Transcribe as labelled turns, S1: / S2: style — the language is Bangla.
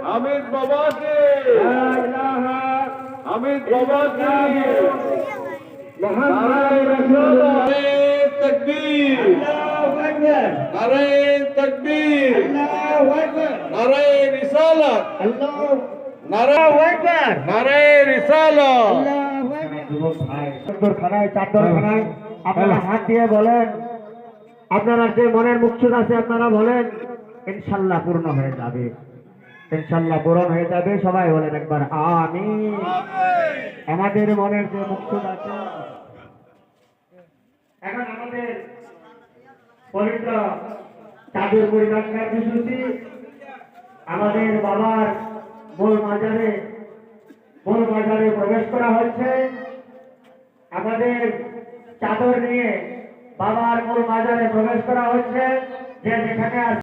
S1: হামিদ বাবাকে, হামিদ বাবাকে, নারে তাকবীর, নারে তাকবীর, নারে রিসালাত, নারে রিসালাত।
S2: চাদরখানায় আপনারা হাত দিয়ে বলেন, আপনারা যে মনের মুকসুদ আছে আপনারা বলেন, ইনশাল্লাহ পূর্ণ হয়ে যাবে, ইনশাল্লাহ পূরণ হয়ে যাবে। সবাই বলেন একবার আমিন। আমাদের মনের যে মুকসুদ আছে, এখন আমাদের পবিত্র চাদর পরিধান কার্যসূচি আমাদের বাবার মূল মাজারে প্রবেশ করা হচ্ছে। আমাদের চাদর নিয়ে বাবার মূল মাজারে প্রবেশ করা হচ্ছে। যে যেখানে